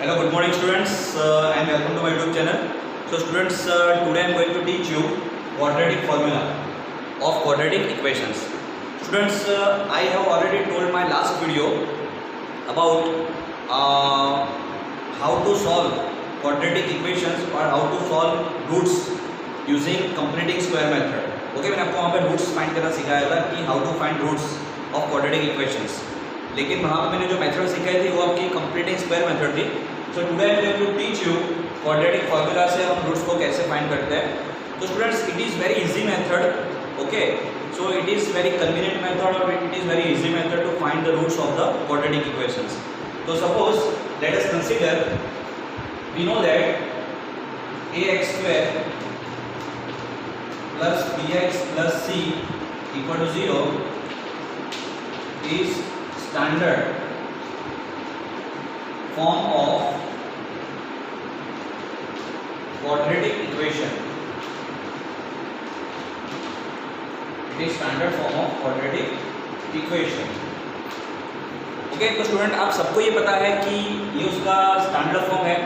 Hello, good morning students and welcome to my YouTube channel. So students, today I am going to teach you quadratic formula of quadratic equations. Students, I have already told my last video about how to solve quadratic equations or how to solve roots using completing square method. Okay, मैंने आपको वहाँ पे roots find करना सिखाया था कि how to find roots of quadratic equations. लेकिन वहाँ पे मैंने जो मेथड सिखाई थी वो आपकी कंप्लीटिंग स्क्वायर मेथड थी. So today I am going to teach you quadratic formula से हम रूट्स को कैसे फाइंड करते हैं. तो students, it is very easy method. Okay, so it is very convenient method और it is very easy method to find the roots of the quadratic equations. तो suppose let us consider we know that ax square plus bx plus c equal to 0 is standard form of quadratic equation. It is standard form of quadratic equation. Okay, तो student आप सबको ये पता है कि ये उसका स्टैंडर्ड फॉर्म है.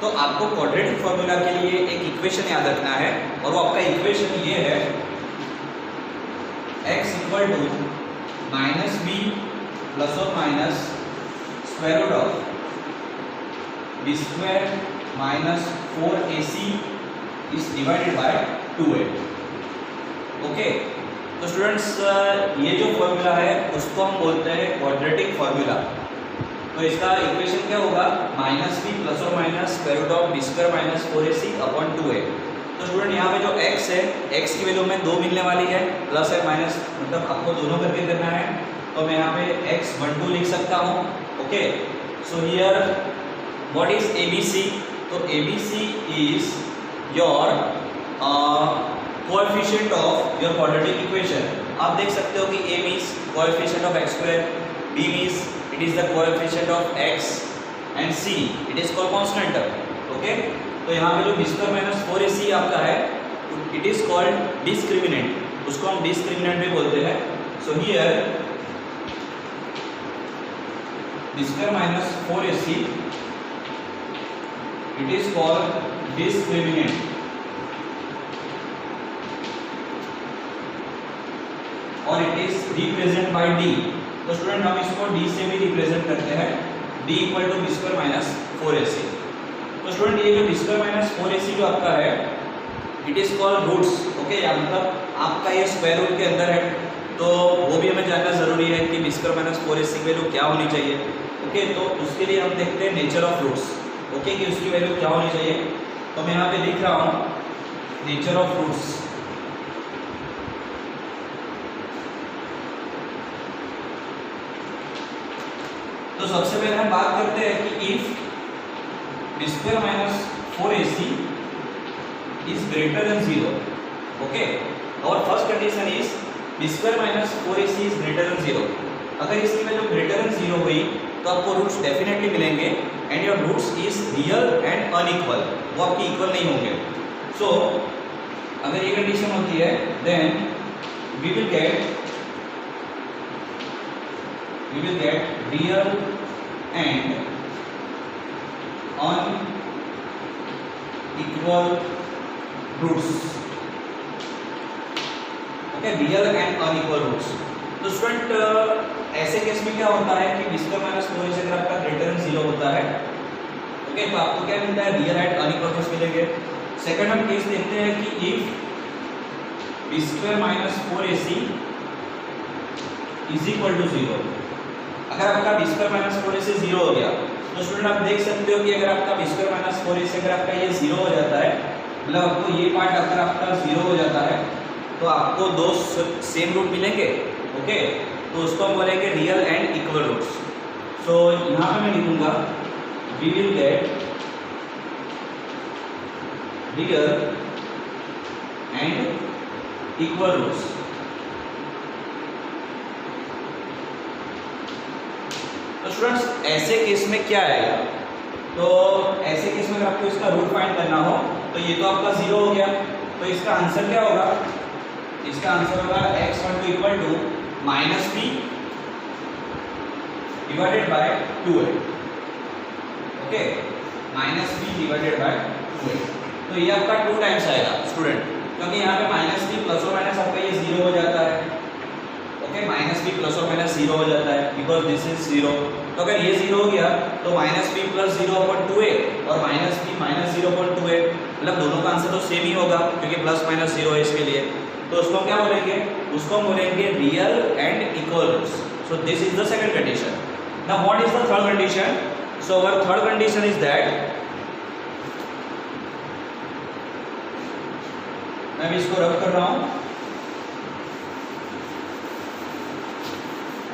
तो आपको क्वाड्रेटिक फॉर्मूला के लिए एक इक्वेशन याद रखना है और वो आपका इक्वेशन ये है x equal to minus B plus और minus square root of B square minus 4ac is divided by 2a. Okay, तो स्टूडेंट्स ये जो फॉर्मूला है उसको हम बोलते हैं क्वाड्रेटिक फॉर्मूला. तो इसका इक्वेशन क्या होगा, माइनस बी प्लस और minus square root of B square minus 4ac upon 2a. तो स्टूडेंट यहाँ पे जो x है, x की वैल्यू में 2 मिलने वाली है, प्लस है माइनस, मतलब आपको दोनों करके करना है. तो मैं यहाँ पे x12 लिख सकता हूँ. Okay, so here what is ABC? तो ABC is your coefficient of your quadratic equation. आप देख सकते हो कि A means coefficient of x square, B means it is the coefficient of x and C it is called constant. Okay, तो यहाँ पे जो b स्क्वायर माइनस 4ac आपका है इट इज कॉल्ड डिस्क्रिमिनेंट. उसको हम डिस्क्रिमिनेंट भी बोलते हैं. So here b square minus 4ac it is called discriminant. और it is represent by d. तो स्टूडेंट हम इसको d से भी रिप्रेजेंट करते हैं, d equal to b square minus 4ac. तो स्टूडेंट ये जो b स्क्वायर माइनस 4ac जो आपका है it is called roots. Okay, या मतलब आपका ये स्क्वायर रूट के अंदर है, तो वो भी हमें जानना जरूरी है कि b स्क्वायर माइनस 4ac की वैल्यू क्या होनी चाहिए. ओके, तो उसके लिए हम देखते हैं नेचर ऑफ रूट्स. ओके, कि उसकी वैल्यू क्या होनी चाहिए. तो मैं यहाँ पे लिख रहा हूँ नेचर ऑफ रूट्स. तो सबसे पहले हम बात करते हैं कि if b square minus 4ac is greater than 0. Okay, और first condition is b square minus 4ac is greater than 0. अगर इसकी वैल्यू ग्रेटर देन 0 हुई तो आपको रूट्स डेफिनेटली मिलेंगे and your roots is real and unequal. वो आपकी equal नहीं होंगे. सो अगर ये कंडीशन होती है then we will get real and unequal roots. Okay, real and unequal roots. तो स्टूडेंट ऐसे केस में क्या होता है कि b स्क्वायर माइनस 4ac अगर आपका ग्रेटर देन 0 होता है, ओके, तो आपको क्या मिलता है, रियल एंड अनइक्वल रूट्स मिलेंगे. सेकंड हम केस देखते हैं कि if b square minus 4ac is equal to 0. अगर आपका b स्क्वायर माइनस 4ac 0 हो गया तो स्टूडेंट आप देख सकते हो कि अगर आपका b स्क्वायर माइनस 4ac अगर आपका ये 0 हो जाता है, मतलब आपको ये पार्ट अगर आपका 0 हो जाता है तो आपको दो सेम रूट मिलेंगे. ओके, तो उसको हम बोलेंगे real and equal roots. So यहाँ पे मैं लिखूंगा we will get real and equal roots. तो स्टूडेंट्स ऐसे केस में क्या आएगा, तो ऐसे केस में अगर आपको इसका रूट फाइंड करना हो तो ये तो आपका 0 हो गया, तो इसका आंसर क्या होगा, इसका आंसर होगा x12 equal to minus b divided by 2a. Okay, minus b divided by 2a। तो ये आपका 2 टाइम्स आएगा स्टूडेंट, क्योंकि यहाँ पे माइनस बी प्लस और माइनस आपका ये 0 हो जाता है। ओके, माइनस बी प्लस और माइनस 0 हो जाता है बिकॉज दिस इज 0। तो अगर ये 0 हो गया तो माइनस बी प्लस 0/2a और माइनस बी माइनस 0/2a, मतलब दोनों का आंसर तो सेम ही होगा क्योंकि प्लस माइनस 0 है इसके लिए। तो उसको क्या बोलेंगे, उसको हम बोलेंगे real and equal roots. So this is the second condition. Now what is the third condition? So our third condition is that, मैं भी इसको रब कर रहा हूं।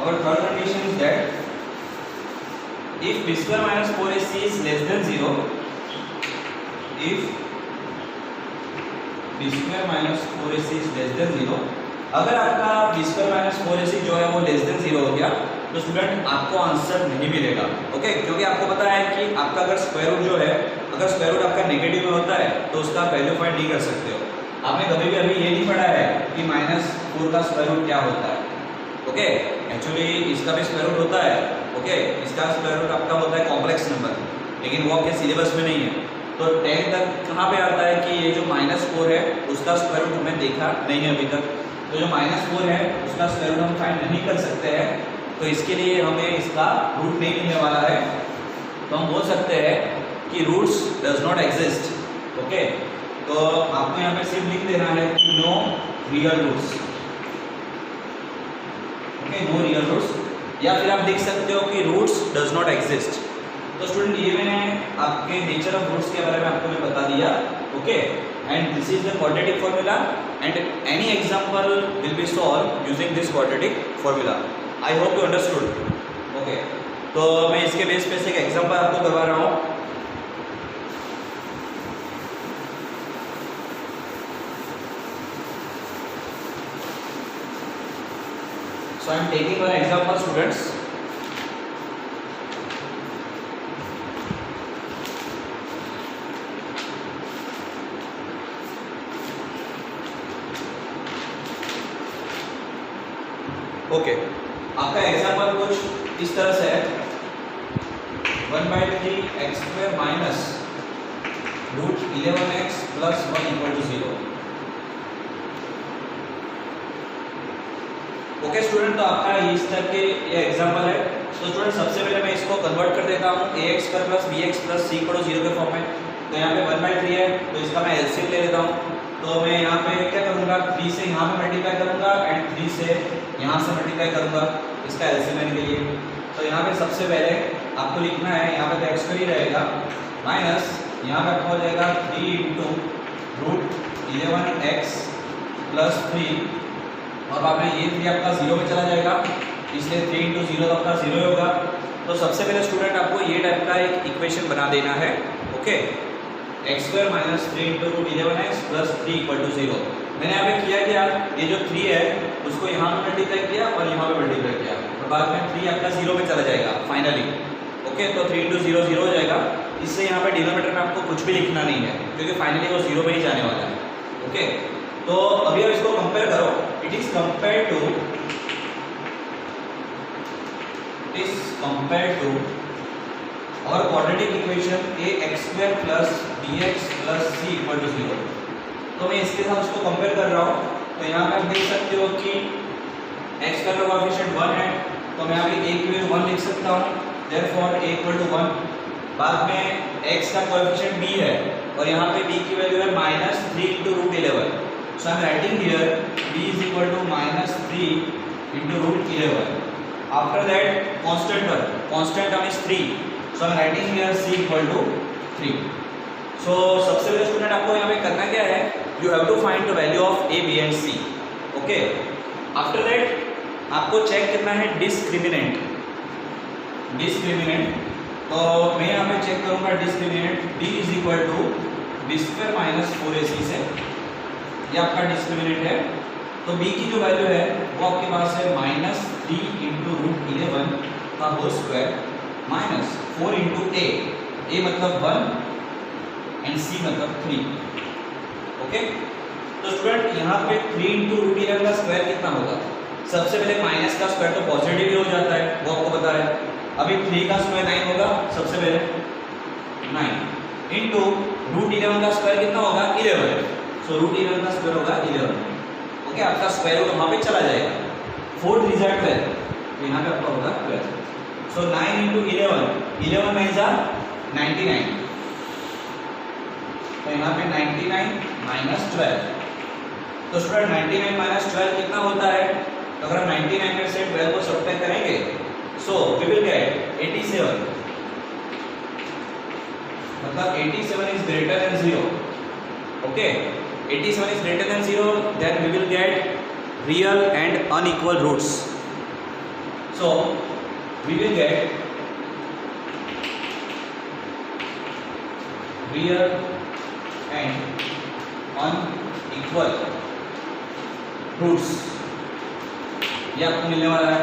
Our third condition is that if b square minus 4ac is less than 0, if b square minus 4ac is less than 0, अगर आपका b square minus 4ac जो है वो लेस देन 0 हो गया तो स्टूडेंट आपको आंसर नहीं मिलेगा। ओके, क्योंकि आपको पता है कि आपका अगर स्क्वायर रूट जो है, अगर स्क्वायर रूट आपका नेगेटिव में होता है तो उसका वैल्यू फाइंड नहीं कर सकते हो। आपने कभी भी अभी ये नहीं पढ़ा है कि -4 का स्क्वायर रूट क्या होता है। ओके, एक्चुअली इसका भी स्क्वायर रूट होता है। ओके, इसका स्क्वायर रूट आपका होता है कॉम्प्लेक्स नंबर, लेकिन वो आपके सिलेबस में नहीं है। तो 10 तक कहाँ पे आता है कि ये जो -4 है उसका स्क्वायर रूट हमने देखा नहीं है अभी तक। तो जो -4 है उसका स्क्वायर रूट हम फाइंड नहीं कर सकते हैं, तो इसके लिए हमें इसका रूट नहीं मिलने वाला है। तो हम बोल सकते हैं कि roots does not exist. Okay, तो आपको यहाँ पे सिर्फ लिख देना है कि no real roots. Okay, no real roots, या फिर आप लिख सकते हो कि रूट्स डज नॉट एग्जिस्ट। तो स्टूडेंट ये मैंने आपके नेचर ऑफ रूट्स के बारे में आपको मैं बता दिया। Okay, and this is the quadratic formula and any example will be solve using this quadratic formula. I hope you understood. Okay, तो मैं इसके बेस पे से एक एग्जांपल आपको करवा रहा हूँ। So I am taking one example, students. Okay, आपका एग्जाम्पल कुछ इस तरह से है, 1/3 x square minus root 11x plus 1 equal to 0। Okay student, तो आपका इस तरह के ये एग्जाम्पल है। तो स्टूडेंट सबसे पहले मैं इसको कन्वर्ट कर देता हूँ ax square plus bx plus c equal to 0 के फॉर्म में। तो यहाँ पे 1/3 है तो इसका मैं एलसीएम ले लेता हूँ। तो मैं यहाँ पे क्या करूँगा, 3 से यहाँ पे मल्टीप्लाई करूँगा एंड 3 से यहाँ से मल्टीप्लाई करूँगा इसका एलसीएम लेने के लिए। तो यहाँ पे सबसे पहले आपको लिखना है, यहाँ पे तो एक्स ही रहेगा माइनस यहाँ पे आपको हो जाएगा 3 इंटू रूट 11x प्लस 3 और बाद में ये 3 आपका 0 में चला जाएगा, इसलिए 3 इंटू 0 तो आपका 0 होगा। तो सबसे पहले स्टूडेंट आपको ये टाइप का एक इक्वेशन बना देना है। Okay, x square minus 3 into root 11x plus 3 equal to 0। मैंने यहाँ पे किया क्या, ये जो 3 है उसको यहाँ पे मल्टीप्लाई किया और यहाँ पे मल्टीप्लाई किया और बाद में 3 आपका 0 में चला जाएगा फाइनली। ओके, तो 3 इंटू 0 0 हो जाएगा। इससे यहाँ पे डिनोमिनेटर में आपको कुछ भी लिखना नहीं है क्योंकि फाइनली वो 0 में ही जाने वाला है। ओके, तो अभी आप इसको कंपेयर करो, इट इज कंपेयर टू और quadratic equation ax square plus bx plus c equal to 0। तो मैं इसके साथ उसको कंपेयर कर रहा हूँ। तो यहाँ पे आप देख सकते हो कि x का कोएफिशिएंट 1 है, तो मैं यहाँ पे a की वैल्यू 1 लिख सकता हूँ, देयरफॉर a इक्वल टू 1। बाद में x का कोएफिशिएंट b है और यहाँ पे b की वैल्यू है -3 into root 11। So I am writing here b is equal to -3 into root 11. After that constant term is 3. So I am writing here c equal to 3. So सबसे पहले student आपको यहाँ पे करना क्या है, you have to find the value of a, b and c. Okay. After that आपको check करना है डिस्क्रिमिनेंट। तो मैं यहाँ पे चेक करूँगा discriminant b is equal to b square minus 4ac से, ये आपका डिस्क्रिमिनेंट है। तो b की जो वैल्यू है वो आपके पास है -3 इंटू रूट 11 का whole square minus 4 into a मतलब 1 एंड c मतलब 3। ओके, तो स्टूडेंट यहाँ पे 3 इंटू रूट 11 का स्क्वायर कितना होगा? सबसे पहले माइनस का स्क्वायर तो पॉजिटिव ही हो जाता है, वो आपको पता है। अभी 3 का स्क्वायर 9 होगा सबसे पहले, 9 इंटू रूट 11 का स्क्वायर कितना होगा 11, सो रूट 11 का स्क्वायर होगा 11। ओके, आपका स्क्वायर रूट वहां पे चला जाएगा। 4 3 12, तो यहाँ पे आपका होगा 12। सो 9 इंटू 11, 11 9 जा 99, तो यहाँ पे 99 माइनस 12। तो स्टूडेंट 99 माइनस 12 कितना होता है? तो अगर हम 99 में से 12 को सब्ट्रैक्ट करेंगे, सो वी विल गेट 87, मतलब 87 is greater than 0। Okay, 87 is greater than 0, then we will get real and unequal roots. So we will get real and unequal roots, ये आपको मिलने वाला है।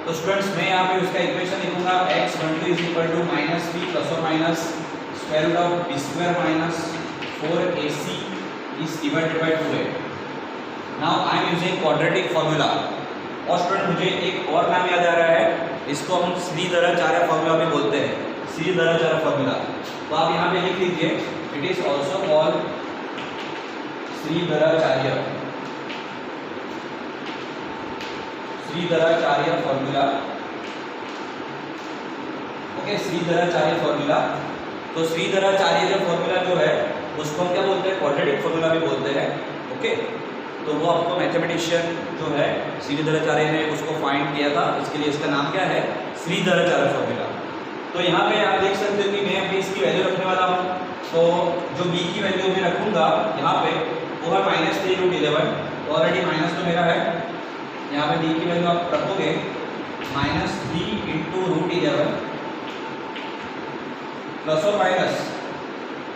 तो स्टूडेंट्स मैं यहाँ पे उसका इक्वेशन लिखूंगा x12 is equal to minus B plus और minus square root of B square minus 4ac is divided by 2a. Now I am using quadratic formula. और स्टूडेंट मुझे एक और नाम याद आ रहा है, इसको हम श्रीधराचार्य फॉर्मूला भी बोलते हैं, श्रीधराचार्य फॉर्मूला। तो आप यहाँ पे लिख लीजिए, it is also called Shridharacharya formula. Okay, Shridharacharya formula. तो श्रीधराचार्य जो फॉर्मूला जो है उसको हम क्या बोलते हैं? क्वाड्रेटिक फॉर्मूला भी बोलते हैं। ओके, तो वो आपको मैथमेटिशियन जो है श्रीधराचार्य ने उसको फाइंड किया था, इसके लिए इसका नाम क्या है? श्रीधराचार्य फॉर्मूला। तो यहाँ पे आप देख सकते हो कि मैं अभी इसकी वैल्यू रखने वाला हूँ। तो जो b की वैल्यू मैं रखूँगा यहाँ पे वो है -3√11, ऑलरेडी माइनस तो मेरा है। यहाँ पे b की वैल्यू आप रखोगे -3 इंटू √11 प्लस और minus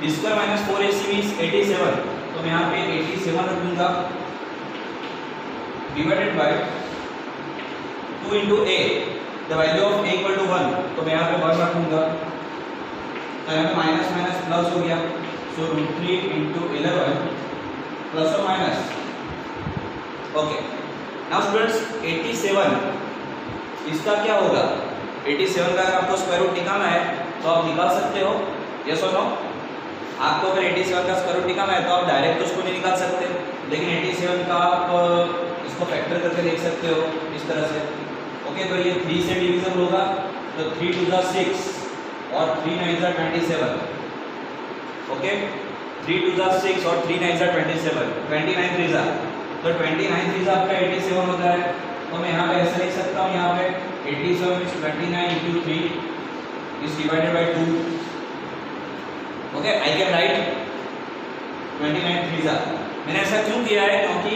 b square minus 4ac means 87, तो मैं यहाँ पे 87 रखूंगा divided by 2 into a, the value of a equal to 1, तो मैं यहाँ पे 1 रखूंगा। तो यहाँ पे माइनस माइनस प्लस हो गया, सो √3 इंटू 11 प्लस और माइनस। ओके, नाउ स्टूडेंट्स 87 इसका क्या होगा? 87 का अगर आपको स्क्वायर रूट निकालना है तो आप निकाल सकते हो, यस और नो? आपको अगर 87 का स्क्वायर रूट निकालना है तो आप डायरेक्ट उसको नहीं निकाल सकते, लेकिन 87 का आप इसको फैक्टर करके देख सकते हो इस तरह से। ओके, तो ये 3 से डिविजिबल होगा, तो 3 2 जा 6 और 3 9 जा 27। ओके, 3 2 जा 6 और 3 9 जा 27, 29 3 जा, तो 29 3 जा आपका 87 होता है। तो मैं यहाँ पे ऐसे लिख सकता हूँ, यहाँ पे 87 is 29 into 3 is divided by 2. Okay, I can write 29 3 जा। मैंने ऐसा क्यों किया है? क्योंकि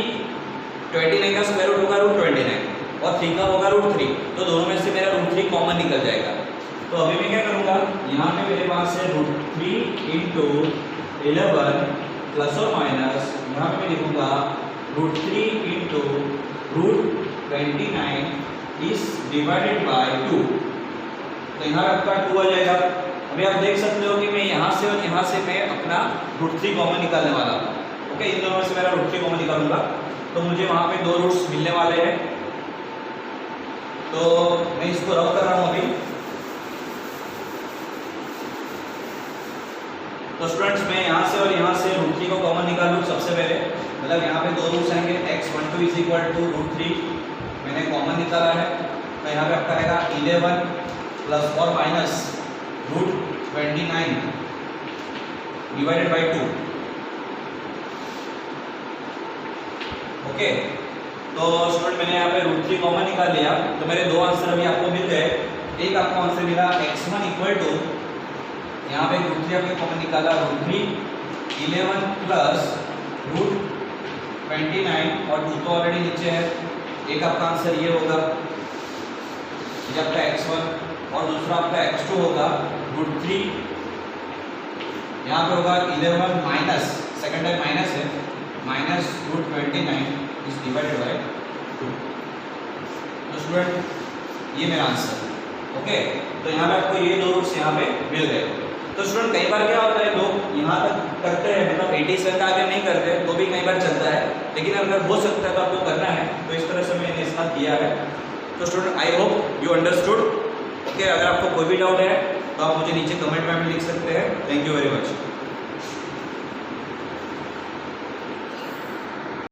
29 का स्क्वायर रूट होगा √29 और 3 का होगा √3, तो दोनों में से मेरा √3 कॉमन निकल जाएगा। तो अभी मैं क्या करूँगा, यहाँ पे मेरे पास है √3 इंटू 11 प्लस और माइनस, यहाँ पे मैं लिखूँगा √3 इंटू √29 इज डिवाइडेड बाय 2, तो यहाँ आपका 2 आ जाएगा। अभी आप देख सकते हो कि मैं यहाँ से और यहाँ से मैं अपना √3 कॉमन निकालने वाला हूँ। ओके, इन दोनों में से मेरा √3 कॉमन निकालूंगा, तो मुझे वहाँ पे 2 रूट्स मिलने वाले हैं। तो मैं इसको रब कर रहा हूँ अभी। तो स्टूडेंट्स मैं यहाँ से और यहाँ से √3 को कॉमन निकाल लूँ सबसे पहले, मतलब यहाँ पे 2 रूट्स आएंगे, x12 इज इक्वल टू √3 मैंने कॉमन निकाला है, तो यहाँ पे आपका रहेगा 11 प्लस और माइनस √29 डिवाइडेड बाय 2। ओके, तो स्टूडेंट मैंने यहाँ पे √3 कॉमन निकाल लिया, तो मेरे 2 आंसर अभी आपको मिल गए। एक आपको आंसर मिला x1 इक्वल टू, यहाँ पे √3 आपने कॉमन निकाला, √3 11 प्लस √29 और 2 तो ऑलरेडी नीचे है। एक आपका आंसर ये होगा, ये आपका x1, और दूसरा आपका x2 होगा √3, यहाँ पे होगा 11 माइनस, सेकंड टाइम माइनस है, माइनस √29 इज डिवाइडेड बाय 2। तो स्टूडेंट ये मेरा आंसर। ओके, तो यहाँ पे आपको ये 2 रूट्स यहाँ पे मिल गए। तो स्टूडेंट कई बार क्या होता है, लोग यहाँ तक करते हैं, मतलब 87 का अगर नहीं करते तो भी कई बार चलता है, लेकिन अगर हो सकता है तो आपको करना है, तो इस तरह से मैंने इसका किया है। तो student I hope you understood. Okay, अगर आपको कोई भी डाउट है तो तो आप मुझे नीचे कमेंट में भी लिख सकते हैं। Thank you very much.